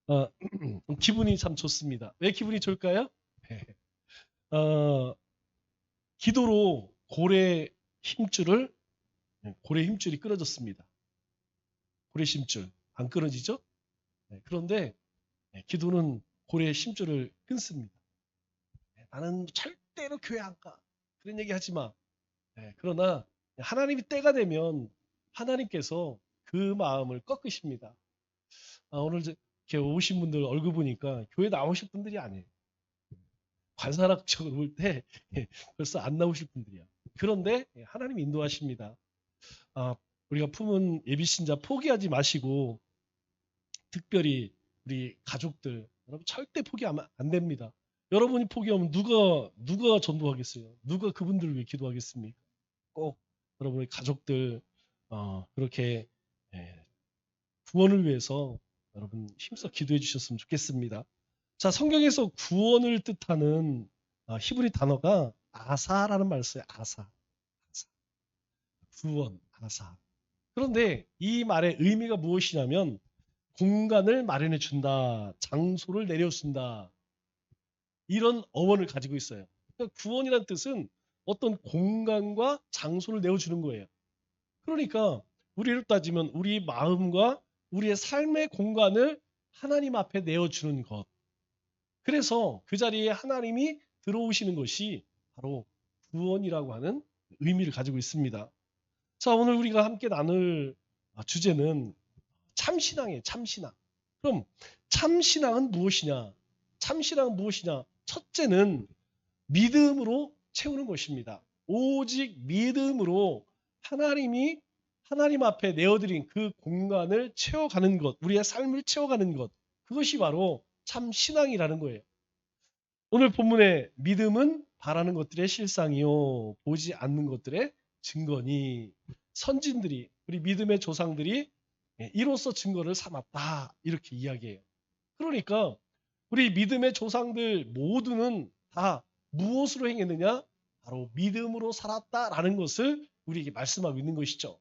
어, 기분이 참 좋습니다. 왜 기분이 좋을까요? 어, 기도로 고래 힘줄이 끊어졌습니다. 고래 힘줄 안 끊어지죠? 그런데 기도는 고래 힘줄을 끊습니다. 나는 절대로 교회 안 가. 그런 얘기 하지 마. 그러나 하나님이 때가 되면 하나님께서 그 마음을 꺾으십니다. 오늘 이렇게 오신 분들 얼굴 보니까 교회 나오실 분들이 아니에요. 관사학적으로 볼 때 벌써 안 나오실 분들이야. 그런데 하나님이 인도하십니다. 우리가 품은 예비신자 포기하지 마시고 특별히 우리 가족들 여러분 절대 포기하면 안 됩니다. 여러분이 포기하면 누가 전도하겠어요? 누가 그분들을 위해 기도하겠습니까? 꼭 여러분의 가족들 그렇게 예, 구원을 위해서 여러분 힘써 기도해 주셨으면 좋겠습니다. 자, 성경에서 구원을 뜻하는 히브리 단어가 아사라는 말을 써요. 아사. 구원, 아사. 그런데 이 말의 의미가 무엇이냐면 공간을 마련해 준다, 장소를 내려준다 이런 어원을 가지고 있어요. 그러니까 구원이라는 뜻은 어떤 공간과 장소를 내어주는 거예요. 그러니까 우리를 따지면 우리 마음과 우리의 삶의 공간을 하나님 앞에 내어주는 것. 그래서 그 자리에 하나님이 들어오시는 것이 바로 구원이라고 하는 의미를 가지고 있습니다. 자, 오늘 우리가 함께 나눌 주제는 참신앙이에요. 참신앙. 그럼 참신앙은 무엇이냐? 참신앙은 무엇이냐? 첫째는 믿음으로 채우는 것입니다. 오직 믿음으로 하나님 앞에 내어드린 그 공간을 채워가는 것, 우리의 삶을 채워가는 것, 그것이 바로 참 신앙이라는 거예요. 오늘 본문의 믿음은 바라는 것들의 실상이요, 보지 않는 것들의 증거니 선진들이 우리 믿음의 조상들이 이로써 증거를 삼았다 이렇게 이야기해요. 그러니까 우리 믿음의 조상들 모두는 다 무엇으로 행했느냐? 바로 믿음으로 살았다라는 것을 우리에게 말씀하고 있는 것이죠.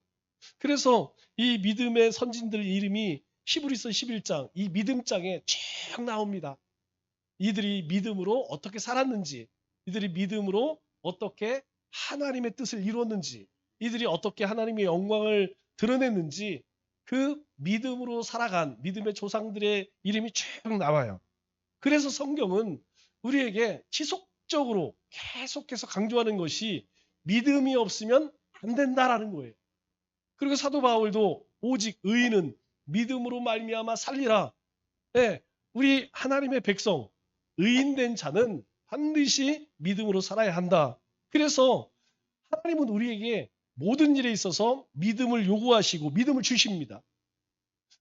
그래서 이 믿음의 선진들 이름이 히브리서 11장 이 믿음장에 쭉 나옵니다. 이들이 믿음으로 어떻게 살았는지, 이들이 믿음으로 어떻게 하나님의 뜻을 이루었는지, 이들이 어떻게 하나님의 영광을 드러냈는지 그 믿음으로 살아간 믿음의 조상들의 이름이 쭉 나와요. 그래서 성경은 우리에게 지속적으로 계속해서 강조하는 것이 믿음이 없으면 안 된다라는 거예요. 그리고 사도 바울도 오직 의인은 믿음으로 말미암아 살리라. 네, 우리 하나님의 백성 의인된 자는 반드시 믿음으로 살아야 한다. 그래서 하나님은 우리에게 모든 일에 있어서 믿음을 요구하시고 믿음을 주십니다.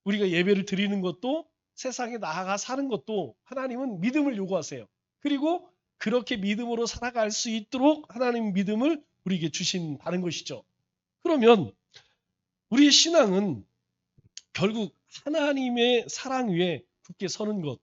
우리가 예배를 드리는 것도 세상에 나아가 사는 것도 하나님은 믿음을 요구하세요. 그리고 그렇게 믿음으로 살아갈 수 있도록 하나님 믿음을 우리에게 주신다는 것이죠. 그러면 우리의 신앙은 결국 하나님의 사랑 위에 굳게 서는 것.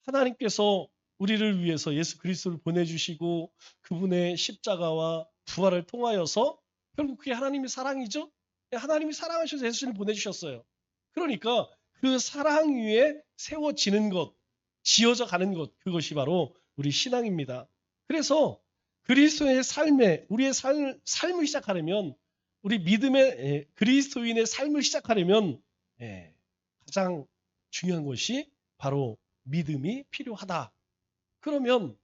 하나님께서 우리를 위해서 예수 그리스도를 보내주시고 그분의 십자가와 부활을 통하여서 결국 그게 하나님의 사랑이죠. 하나님이 사랑하셔서 예수님을 보내주셨어요. 그러니까 그 사랑 위에 세워지는 것, 지어져 가는 것, 그것이 바로 우리 신앙입니다. 그래서 그리스도의 삶에 우리의 삶을 시작하려면 우리 믿음의 그리스도인의 삶을 시작하려면 가장 중요한 것이 바로 믿음이 필요하다. 그러면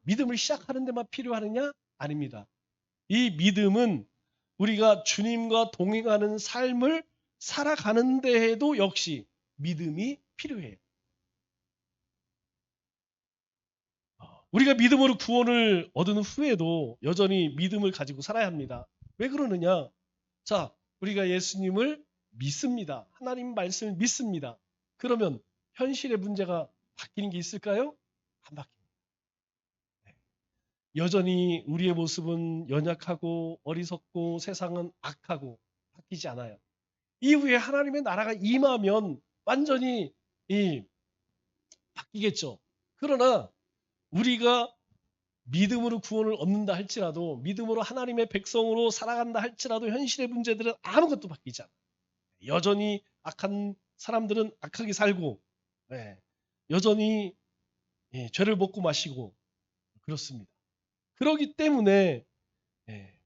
믿음을 시작하는 데만 필요하느냐? 아닙니다. 이 믿음은 우리가 주님과 동행하는 삶을 살아가는 데에도 역시 믿음이 필요해요. 우리가 믿음으로 구원을 얻은 후에도 여전히 믿음을 가지고 살아야 합니다. 왜 그러느냐? 자, 우리가 예수님을 믿습니다. 하나님 말씀을 믿습니다. 그러면 현실의 문제가 바뀌는 게 있을까요? 안 바뀝니다. 여전히 우리의 모습은 연약하고 어리석고 세상은 악하고 바뀌지 않아요. 이후에 하나님의 나라가 임하면 완전히 바뀌겠죠. 그러나 우리가 믿음으로 구원을 얻는다 할지라도 믿음으로 하나님의 백성으로 살아간다 할지라도 현실의 문제들은 아무것도 바뀌지 않아요. 여전히 악한 사람들은 악하게 살고 예, 여전히 죄를 먹고 마시고 그렇습니다. 그렇기 때문에 예,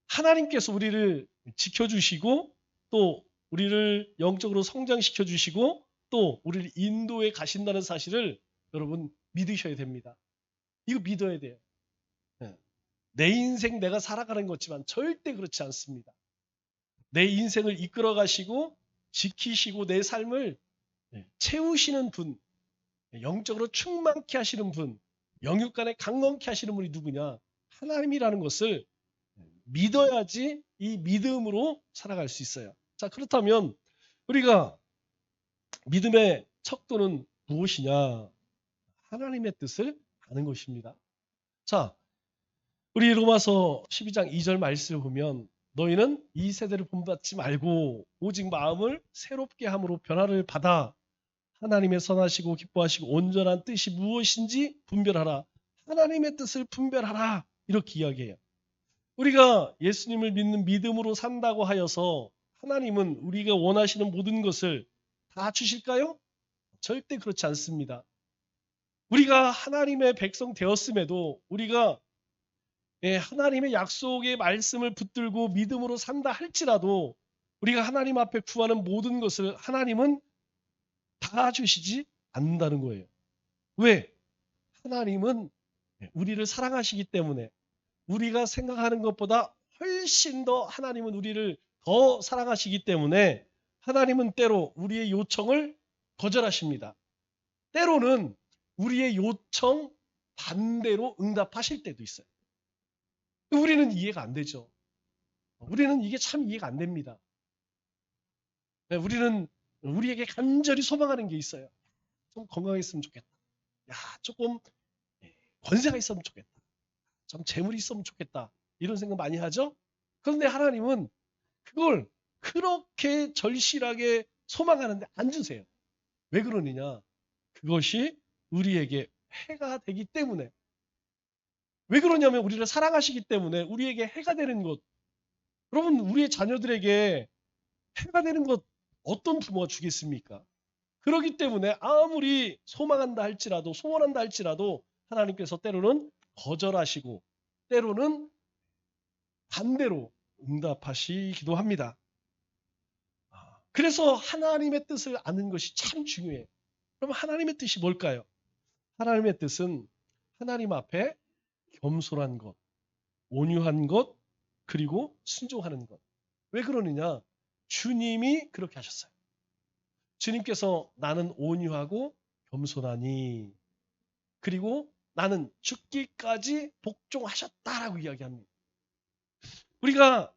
하나님께서 우리를 지켜주시고 또 우리를 영적으로 성장시켜 주시고 또 우리를 인도해 가신다는 사실을 여러분 믿으셔야 됩니다. 이거 믿어야 돼요. 예. 내 인생 내가 살아가는 거지만 절대 그렇지 않습니다. 내 인생을 이끌어 가시고 지키시고 내 삶을 채우시는 분, 영적으로 충만케 하시는 분, 영육간에 강건케 하시는 분이 누구냐? 하나님이라는 것을 믿어야지 이 믿음으로 살아갈 수 있어요. 자, 그렇다면 우리가 믿음의 척도는 무엇이냐? 하나님의 뜻을 아는 것입니다. 자, 우리 로마서 12장 2절 말씀을 보면 너희는 이 세대를 본받지 말고 오직 마음을 새롭게 함으로 변화를 받아 하나님의 선하시고 기뻐하시고 온전한 뜻이 무엇인지 분별하라. 하나님의 뜻을 분별하라. 이렇게 이야기해요. 우리가 예수님을 믿는 믿음으로 산다고 하여서 하나님은 우리가 원하시는 모든 것을 다 주실까요? 절대 그렇지 않습니다. 우리가 하나님의 백성 되었음에도 우리가 하나님의 약속의 말씀을 붙들고 믿음으로 산다 할지라도 우리가 하나님 앞에 구하는 모든 것을 하나님은 다 주시지 않는다는 거예요. 왜? 하나님은 우리를 사랑하시기 때문에 우리가 생각하는 것보다 훨씬 더 하나님은 우리를 더 사랑하시기 때문에 하나님은 때로 우리의 요청을 거절하십니다. 때로는 우리의 요청 반대로 응답하실 때도 있어요. 우리는 이해가 안 되죠. 우리는 이게 참 이해가 안 됩니다. 우리는 우리에게 간절히 소망하는 게 있어요. 좀 건강했으면 좋겠다. 야, 조금 권세가 있으면 좋겠다. 좀 재물이 있으면 좋겠다. 이런 생각 많이 하죠? 그런데 하나님은 그걸 그렇게 절실하게 소망하는데 안 주세요. 왜 그러느냐? 그것이 우리에게 해가 되기 때문에. 왜 그러냐면 우리를 사랑하시기 때문에 우리에게 해가 되는 것. 여러분, 우리의 자녀들에게 해가 되는 것 어떤 부모가 주겠습니까? 그렇기 때문에 아무리 소망한다 할지라도 소원한다 할지라도 하나님께서 때로는 거절하시고 때로는 반대로 응답하시기도 합니다. 그래서 하나님의 뜻을 아는 것이 참 중요해요. 그럼 하나님의 뜻이 뭘까요? 하나님의 뜻은 하나님 앞에 겸손한 것, 온유한 것, 그리고 순종하는 것. 왜 그러느냐? 주님이 그렇게 하셨어요. 주님께서 나는 온유하고 겸손하니 그리고 나는 죽기까지 복종하셨다라고 이야기합니다. 우리가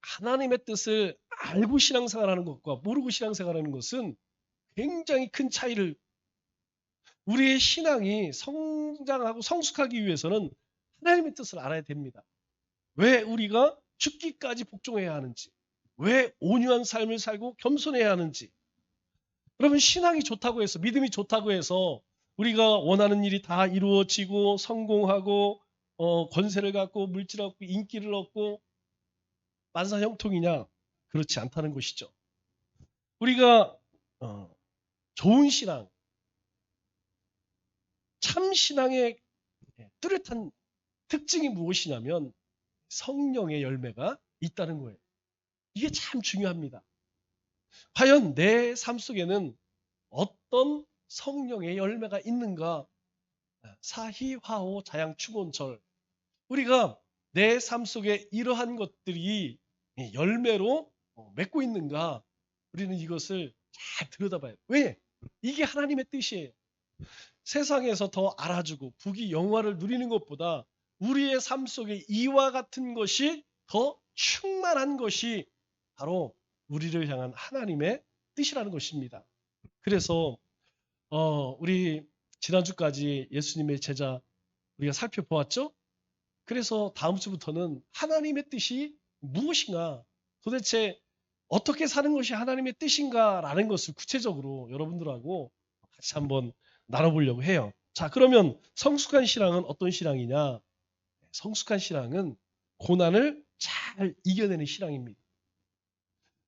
하나님의 뜻을 알고 신앙생활하는 것과 모르고 신앙생활하는 것은 굉장히 큰 차이를 우리의 신앙이 성장하고 성숙하기 위해서는 하나님의 뜻을 알아야 됩니다. 왜 우리가 죽기까지 복종해야 하는지, 왜 온유한 삶을 살고 겸손해야 하는지. 여러분 신앙이 좋다고 해서 믿음이 좋다고 해서 우리가 원하는 일이 다 이루어지고 성공하고 권세를 갖고 물질을 얻고 인기를 얻고 만사형통이냐? 그렇지 않다는 것이죠. 우리가 좋은 신앙, 참 신앙의 뚜렷한 특징이 무엇이냐면 성령의 열매가 있다는 거예요. 이게 참 중요합니다. 과연 내 삶 속에는 어떤 성령의 열매가 있는가? 사희화호 자양충원절. 우리가 내 삶 속에 이러한 것들이 열매로 맺고 있는가? 우리는 이것을 잘 들여다봐요. 왜? 이게 하나님의 뜻이에요. 세상에서 더 알아주고 부귀 영화를 누리는 것보다 우리의 삶 속에 이와 같은 것이 더 충만한 것이 바로 우리를 향한 하나님의 뜻이라는 것입니다. 그래서 우리 지난주까지 예수님의 제자 우리가 살펴보았죠? 그래서 다음 주부터는 하나님의 뜻이 무엇인가, 도대체 어떻게 사는 것이 하나님의 뜻인가라는 것을 구체적으로 여러분들하고 같이 한번 나눠보려고 해요. 자, 그러면 성숙한 신앙은 어떤 신앙이냐? 성숙한 신앙은 고난을 잘 이겨내는 신앙입니다.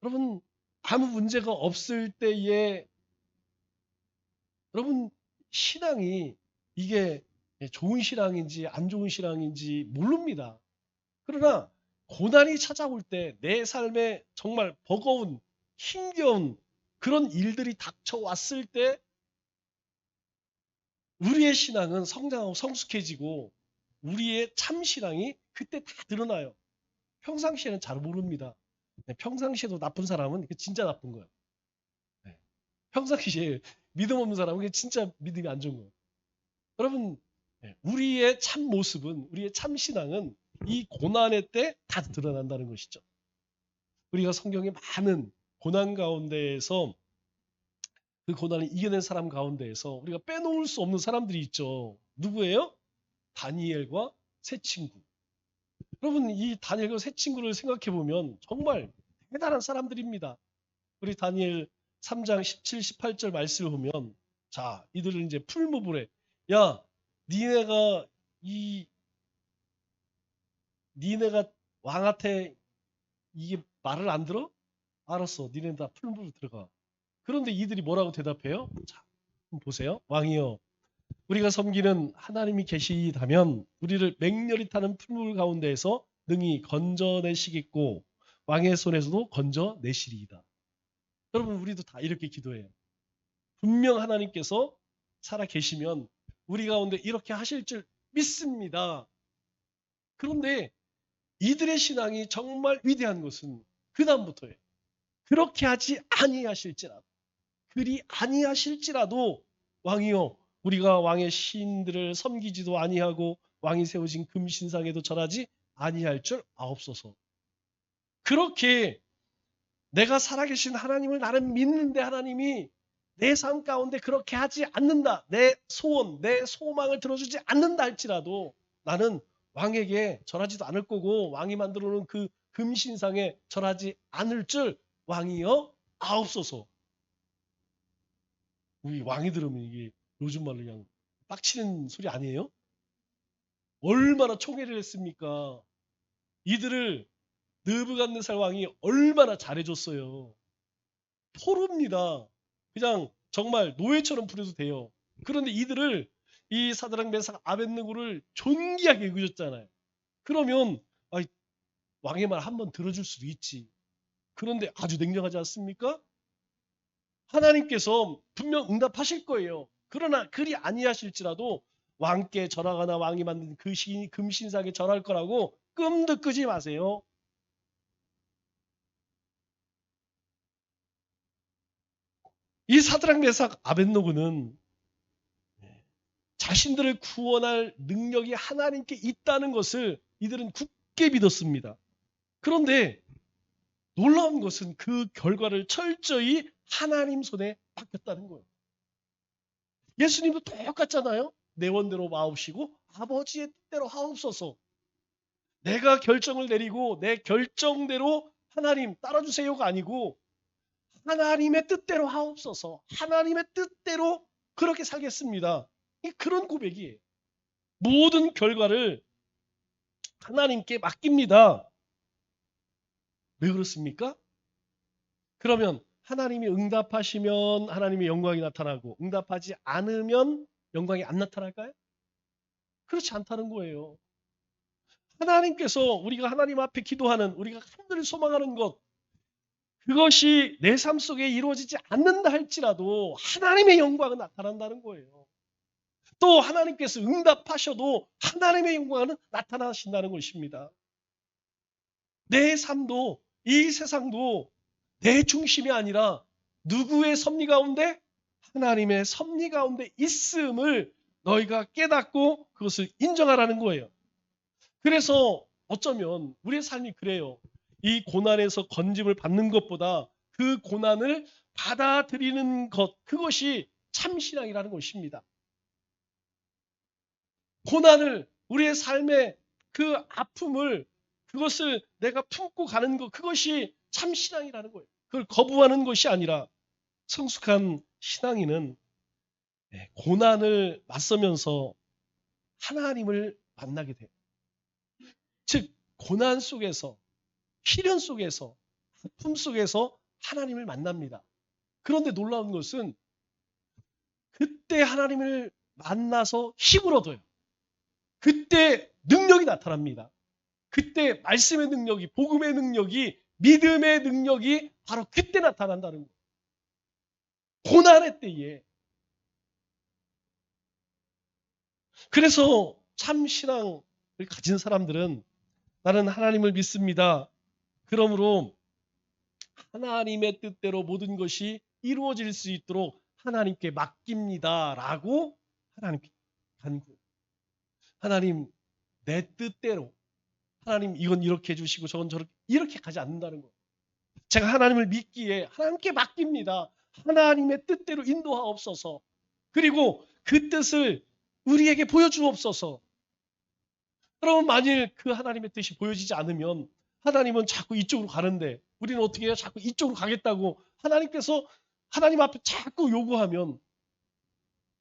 여러분, 아무 문제가 없을 때에 여러분 신앙이 이게 좋은 신앙인지 안 좋은 신앙인지 모릅니다. 그러나 고난이 찾아올 때 내 삶에 정말 버거운 힘겨운 그런 일들이 닥쳐왔을 때 우리의 신앙은 성장하고 성숙해지고 우리의 참 신앙이 그때 다 드러나요. 평상시에는 잘 모릅니다. 평상시에도 나쁜 사람은 진짜 나쁜 거예요. 네. 평상시에 믿음 없는 사람은 진짜 믿음이 안 좋은 거예요. 여러분, 우리의 참 모습은, 우리의 참 신앙은 이 고난의 때 다 드러난다는 것이죠. 우리가 성경에 많은 고난 가운데에서 그 고난을 이겨낸 사람 가운데에서 우리가 빼놓을 수 없는 사람들이 있죠. 누구예요? 다니엘과 세 친구. 여러분, 이 다니엘과 세 친구를 생각해 보면 정말 대단한 사람들입니다. 우리 다니엘 3장 17, 18절 말씀을 보면 자, 이들은 이제 풀무불에 야, 니네가 니네가 왕한테 이게 말을 안 들어? 알았어. 니네 다 풀무불 들어가. 그런데 이들이 뭐라고 대답해요? 자, 한번 보세요. 왕이여, 우리가 섬기는 하나님이 계시다면 우리를 맹렬히 타는 풀물 가운데에서 능히 건져내시겠고 왕의 손에서도 건져내시리이다. 여러분, 우리도 다 이렇게 기도해요. 분명 하나님께서 살아 계시면 우리 가운데 이렇게 하실 줄 믿습니다. 그런데 이들의 신앙이 정말 위대한 것은 그 다음부터예요. 그렇게 하지 아니하실지라도 그리 아니하실지라도 왕이여, 우리가 왕의 시인들을 섬기지도 아니하고 왕이 세우신 금신상에도 절하지 아니할 줄 아옵소서. 그렇게 내가 살아계신 하나님을 나는 믿는데 하나님이 내 삶 가운데 그렇게 하지 않는다. 내 소원, 내 소망을 들어주지 않는다 할지라도 나는 왕에게 절하지도 않을 거고 왕이 만들어 놓은 그 금신상에 절하지 않을 줄 왕이여 아옵소서. 우리 왕이 들으면 이게 요즘 말로 그냥 빡치는 소리 아니에요? 얼마나 총애를 했습니까? 이들을 느부갓네살 왕이 얼마나 잘해줬어요. 포로입니다. 그냥 정말 노예처럼 부려도 돼요. 그런데 이들을 이 사드락 메삭 아벳느고를 존귀하게 여겨줬잖아요. 그러면 왕의 말 한번 들어줄 수도 있지. 그런데 아주 냉정하지 않습니까? 하나님께서 분명 응답하실 거예요. 그러나 그리 아니하실지라도 왕께 절하거나 왕이 만든 그 금신상에 절할 거라고 꿈도 꾸지 마세요. 이 사드락 메삭 아벳노고는 자신들을 구원할 능력이 하나님께 있다는 것을 이들은 굳게 믿었습니다. 그런데 놀라운 것은 그 결과를 철저히 하나님 손에 맡겼다는 거예요. 예수님도 똑같잖아요. 내 원대로 마옵시고 아버지의 뜻대로 하옵소서. 내가 결정을 내리고 내 결정대로 하나님 따라주세요가 아니고 하나님의 뜻대로 하옵소서. 하나님의 뜻대로 그렇게 살겠습니다. 그런 고백이에요. 모든 결과를 하나님께 맡깁니다. 왜 그렇습니까? 그러면 하나님이 응답하시면 하나님의 영광이 나타나고 응답하지 않으면 영광이 안 나타날까요? 그렇지 않다는 거예요. 하나님께서 우리가 하나님 앞에 기도하는 우리가 간절히 소망하는 것 그것이 내 삶 속에 이루어지지 않는다 할지라도 하나님의 영광은 나타난다는 거예요. 또 하나님께서 응답하셔도 하나님의 영광은 나타나신다는 것입니다. 내 삶도 이 세상도 내 중심이 아니라 누구의 섭리 가운데? 하나님의 섭리 가운데 있음을 너희가 깨닫고 그것을 인정하라는 거예요. 그래서 어쩌면 우리의 삶이 그래요. 이 고난에서 건짐을 받는 것보다 그 고난을 받아들이는 것, 그것이 참신앙이라는 것입니다. 고난을, 우리의 삶의 그 아픔을, 그것을 내가 품고 가는 것, 그것이 참신앙이라는 거예요. 그걸 거부하는 것이 아니라 성숙한 신앙인은 고난을 맞서면서 하나님을 만나게 돼요. 즉 고난 속에서 시련 속에서 아픔 속에서 하나님을 만납니다. 그런데 놀라운 것은 그때 하나님을 만나서 힘을 얻어요. 그때 능력이 나타납니다. 그때 말씀의 능력이, 복음의 능력이, 믿음의 능력이 바로 그때 나타난다는 거예요. 고난의 때에. 그래서 참 신앙을 가진 사람들은 나는 하나님을 믿습니다. 그러므로 하나님의 뜻대로 모든 것이 이루어질 수 있도록 하나님께 맡깁니다. 라고 하나님께 간구. 하나님 내 뜻대로, 하나님 이건 이렇게 해주시고 저건 저렇게, 이렇게 가지 않는다는 거예요. 제가 하나님을 믿기에 하나님께 맡깁니다. 하나님의 뜻대로 인도하옵소서. 그리고 그 뜻을 우리에게 보여주옵소서. 그러면 만일 그 하나님의 뜻이 보여지지 않으면 하나님은 자꾸 이쪽으로 가는데 우리는 어떻게 해요? 자꾸 이쪽으로 가겠다고 하나님께서 하나님 앞에 자꾸 요구하면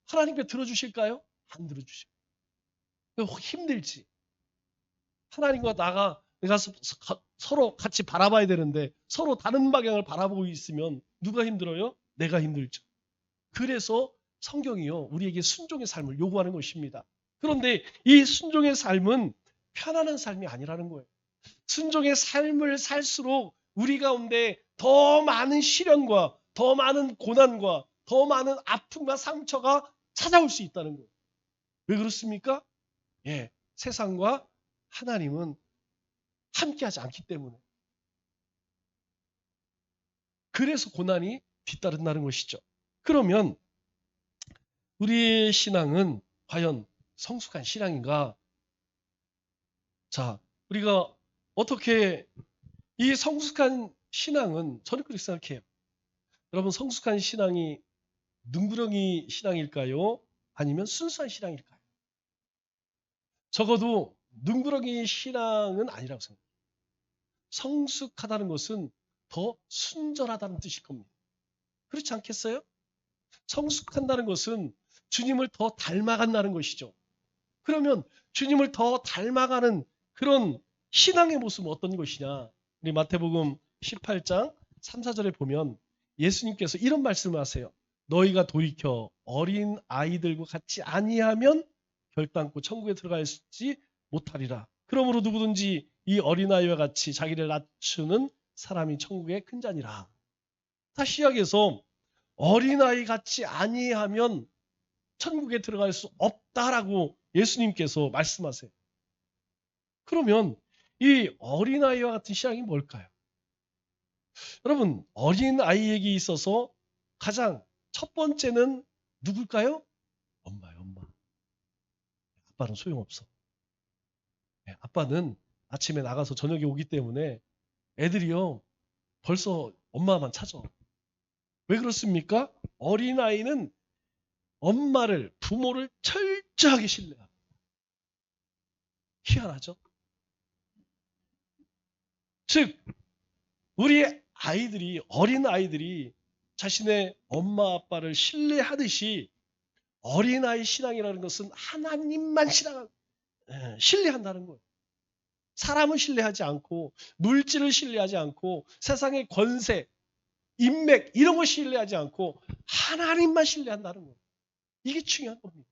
하나님께 들어주실까요? 안 들어주셔요. 힘들지. 하나님과 내가 서로 같이 바라봐야 되는데 서로 다른 방향을 바라보고 있으면 누가 힘들어요? 내가 힘들죠. 그래서 성경이요, 우리에게 순종의 삶을 요구하는 것입니다. 그런데 이 순종의 삶은 편안한 삶이 아니라는 거예요. 순종의 삶을 살수록 우리 가운데 더 많은 시련과 더 많은 고난과 더 많은 아픔과 상처가 찾아올 수 있다는 거예요. 왜 그렇습니까? 세상과 하나님은 함께하지 않기 때문에. 그래서 고난이 뒤따른다는 것이죠. 그러면 우리의 신앙은 과연 성숙한 신앙인가? 자, 우리가 어떻게 이 성숙한 신앙은 저는 그렇게 생각해요. 여러분, 성숙한 신앙이 능구렁이 신앙일까요? 아니면 순수한 신앙일까요? 적어도 능구렁이 신앙은 아니라고 생각해요. 성숙하다는 것은 더 순전하다는 뜻일 겁니다. 그렇지 않겠어요? 성숙한다는 것은 주님을 더 닮아간다는 것이죠. 그러면 주님을 더 닮아가는 그런 신앙의 모습은 어떤 것이냐? 우리 마태복음 18장 3, 4절에 보면 예수님께서 이런 말씀을 하세요. 너희가 돌이켜 어린 아이들과 같이 아니하면 결단코 천국에 들어가지 못하리라. 그러므로 누구든지 이 어린아이와 같이 자기를 낮추는 사람이 천국의 큰 자니라. 다시 시작해서 어린아이 같이 아니하면 천국에 들어갈 수 없다라고 예수님께서 말씀하세요. 그러면 이 어린아이와 같은 신앙이 뭘까요? 여러분, 어린아이에게 있어서 가장 첫 번째는 누굴까요? 엄마예요, 엄마. 아빠는 소용없어. 아빠는 아침에 나가서 저녁에 오기 때문에 애들이요, 벌써 엄마만 찾아. 왜 그렇습니까? 어린아이는 엄마를, 부모를 철저하게 신뢰합니다. 희한하죠? 즉, 우리 아이들이, 어린아이들이 자신의 엄마 아빠를 신뢰하듯이 어린아이 신앙이라는 것은 하나님만 신뢰한다는 거예요. 사람을 신뢰하지 않고 물질을 신뢰하지 않고 세상의 권세, 인맥 이런 걸 신뢰하지 않고 하나님만 신뢰한다는 거예요. 이게 중요한 겁니다.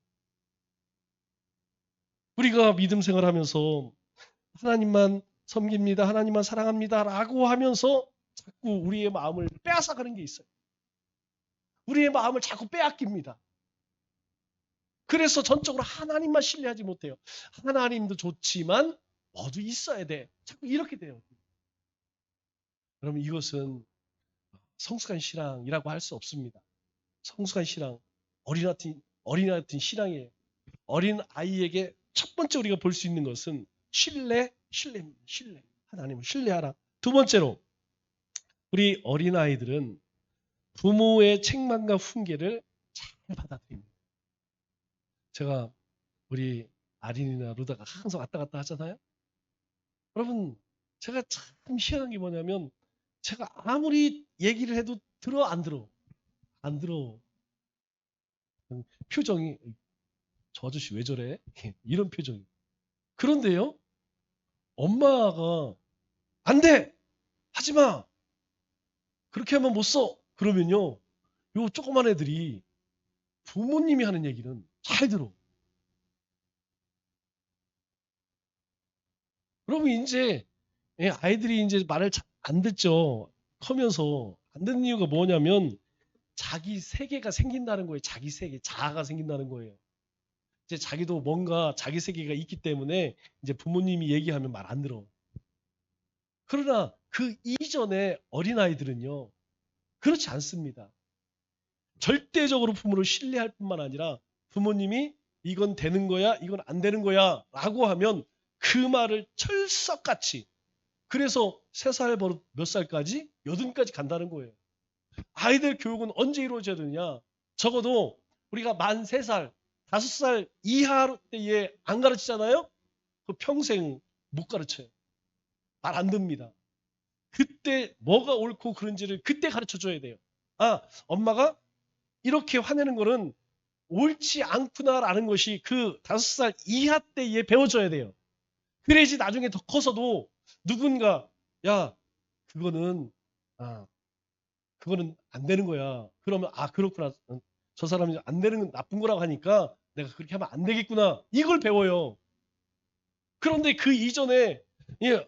우리가 믿음 생활하면서 하나님만 섬깁니다. 하나님만 사랑합니다. 라고 하면서 자꾸 우리의 마음을 빼앗아가는 게 있어요. 우리의 마음을 자꾸 빼앗깁니다. 그래서 전적으로 하나님만 신뢰하지 못해요. 하나님도 좋지만 모두 있어야 돼. 자꾸 이렇게 돼요. 여러분, 이것은 성숙한 신앙이라고 할 수 없습니다. 성숙한 신앙, 어린아이 같은 신앙이에요. 어린 아이에게 첫 번째 우리가 볼 수 있는 것은 신뢰입니다. 신뢰. 하나님을 신뢰하라. 두 번째로 우리 어린아이들은 부모의 책망과 훈계를 잘 받아들입니다. 제가 우리 아린이나 루다가 항상 왔다 갔다 하잖아요. 여러분, 제가 참 희한한 게 뭐냐면 제가 아무리 얘기를 해도 들어 안 들어. 안 들어. 표정이 저 아저씨 왜 저래? 이런 표정이. 그런데요. 엄마가 안 돼! 하지 마! 그렇게 하면 못 써. 그러면요. 요 조그만 애들이 부모님이 하는 얘기는 잘 들어. 그러면 이제 아이들이 이제 말을 안 듣죠. 커면서 안 듣는 이유가 뭐냐면 자기 세계가 생긴다는 거예요. 자기 세계, 자아가 생긴다는 거예요. 이제 자기도 뭔가 자기 세계가 있기 때문에 이제 부모님이 얘기하면 말 안 들어. 그러나 그 이전에 어린아이들은요. 그렇지 않습니다. 절대적으로 부모를 신뢰할 뿐만 아니라 부모님이 이건 되는 거야, 이건 안 되는 거야 라고 하면 그 말을 철석같이 그래서 3살 버릇 몇 살까지? 8까지 간다는 거예요. 아이들 교육은 언제 이루어져야 되느냐? 적어도 우리가 만 3살, 5살 이하 때에 안 가르치잖아요? 그 평생 못 가르쳐요. 말 안 듣습니다. 그때 뭐가 옳고 그른지를 그때 가르쳐 줘야 돼요. 아, 엄마가 이렇게 화내는 거는 옳지 않구나라는 것이 그 5살 이하 때에 배워줘야 돼요. 그래야지 나중에 더 커서도 누군가 야 그거는 아 그거는 안 되는 거야. 그러면 아 그렇구나. 저 사람이 안 되는 건 나쁜 거라고 하니까 내가 그렇게 하면 안 되겠구나. 이걸 배워요. 그런데 그 이전에 예,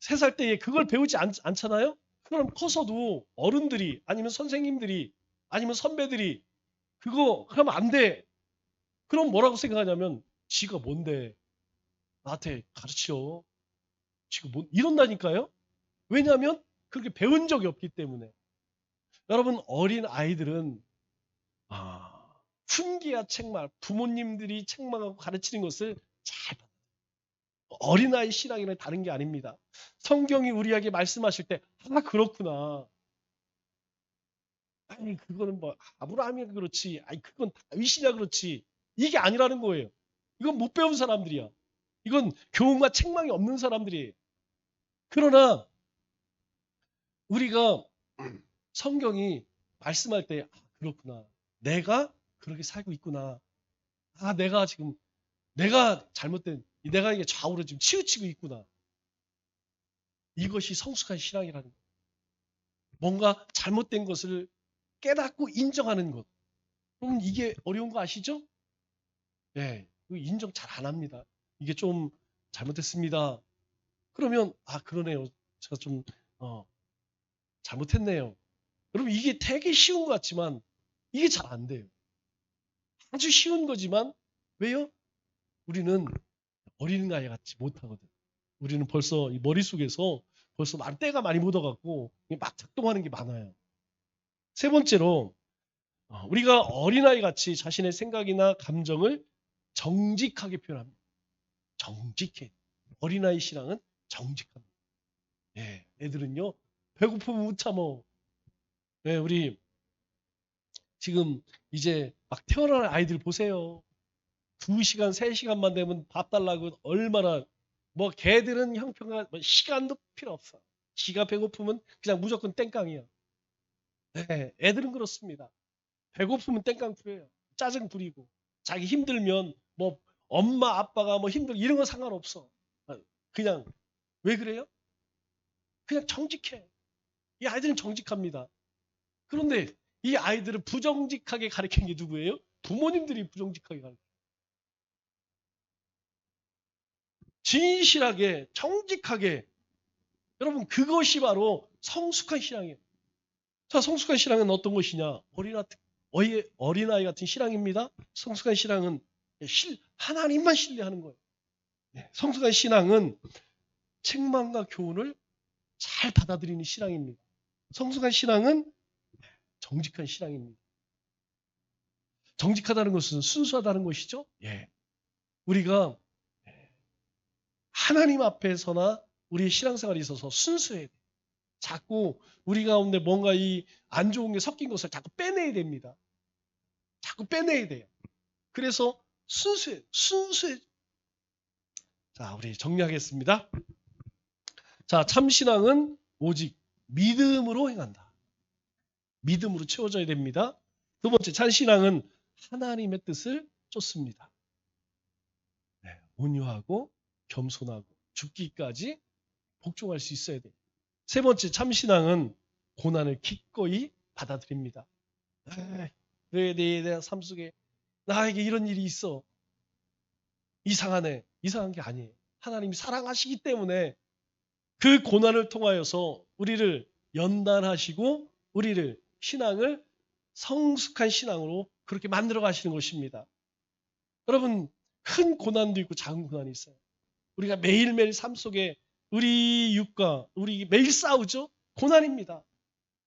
3살 때에 그걸 배우지 않잖아요? 그럼 커서도 어른들이 아니면 선생님들이 아니면 선배들이 그거 그러면 안 돼. 그럼 뭐라고 생각하냐면 지가 뭔데 나한테 가르쳐. 지가 뭐 이런다니까요. 왜냐하면 그렇게 배운 적이 없기 때문에. 여러분 어린 아이들은 훈계야 책망 부모님들이 책망하고 가르치는 것을 잘 어린아이 신앙이랑 다른 게 아닙니다. 성경이 우리에게 말씀하실 때 그렇구나. 아니 그거는 뭐 아브라함이 그렇지. 아니 그건 다윗이냐 그렇지. 이게 아니라는 거예요. 이건 못 배운 사람들이야. 이건 교훈과 책망이 없는 사람들이에요. 그러나 우리가 성경이 말씀할 때 그렇구나. 내가 그렇게 살고 있구나. 내가 지금 내가 잘못된 내가 이게 좌우로 지금 치우치고 있구나. 이것이 성숙한 신앙이라는 것. 뭔가 잘못된 것을 깨닫고 인정하는 것. 그럼 이게 어려운 거 아시죠? 예. 인정 잘 안 합니다. 이게 좀 잘못했습니다. 그러면 그러네요. 제가 좀 어, 잘못했네요. 여러분 이게 되게 쉬운 것 같지만 이게 잘 안 돼요. 아주 쉬운 거지만 왜요? 우리는 어린아이 같지 못하거든. 우리는 벌써 이 머릿속에서 벌써 때가 많이 묻어갖고 막 작동하는 게 많아요. 세 번째로 우리가 어린아이 같이 자신의 생각이나 감정을 정직하게 표현합니다. 정직해. 어린아이 신앙은 정직합니다. 예, 애들은요 배고프면 못 참어. 예, 우리 지금 이제 막 태어난 아이들 보세요. 2시간, 3시간만 되면 밥 달라고 얼마나 뭐 걔들은 형평한 뭐 시간도 필요 없어. 지가 배고프면 그냥 무조건 땡깡이야. 네, 애들은 그렇습니다. 배고프면 땡깡 부려요. 짜증 부리고 자기 힘들면 뭐 엄마 아빠가 뭐 힘들 이런 거 상관없어. 그냥 왜 그래요? 그냥 정직해. 이 아이들은 정직합니다. 그런데 이 아이들을 부정직하게 가르친 게 누구예요? 부모님들이 부정직하게 가르쳐. 진실하게 정직하게 여러분 그것이 바로 성숙한 신앙이에요. 자, 성숙한 신앙은 어떤 것이냐? 어린아이 같은 신앙입니다. 성숙한 신앙은 하나님만 신뢰하는 거예요. 성숙한 신앙은 책망과 교훈을 잘 받아들이는 신앙입니다. 성숙한 신앙은 정직한 신앙입니다. 정직하다는 것은 순수하다는 것이죠. 예. 우리가 하나님 앞에서나 우리의 신앙생활에 있어서 순수해야 돼요. 자꾸 우리 가운데 뭔가 이 안 좋은 게 섞인 것을 자꾸 빼내야 됩니다. 자꾸 빼내야 돼요. 그래서 순수해. 자, 우리 정리하겠습니다. 자, 참신앙은 오직 믿음으로 행한다. 믿음으로 채워져야 됩니다. 두 번째, 참신앙은 하나님의 뜻을 쫓습니다. 네, 온유하고 겸손하고 죽기까지 복종할 수 있어야 돼요. 세 번째, 참신앙은 고난을 기꺼이 받아들입니다. 왜 내 삶 속에 나에게 이런 일이 있어? 이상하네. 이상한 게 아니에요. 하나님이 사랑하시기 때문에 그 고난을 통하여서 우리를 연단하시고 우리를 신앙을 성숙한 신앙으로 그렇게 만들어 가시는 것입니다. 여러분, 큰 고난도 있고 작은 고난이 있어요. 우리가 매일매일 삶 속에 우리 육과 우리 매일 싸우죠? 고난입니다.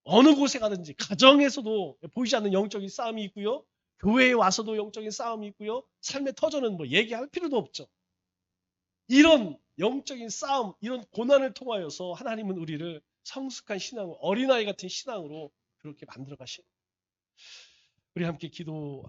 어느 곳에 가든지 가정에서도 보이지 않는 영적인 싸움이 있고요. 교회에 와서도 영적인 싸움이 있고요. 삶의 터전은 뭐 얘기할 필요도 없죠. 이런 영적인 싸움, 이런 고난을 통하여서 하나님은 우리를 성숙한 신앙, 어린아이 같은 신앙으로 그렇게 만들어 가시는. 우리 함께 기도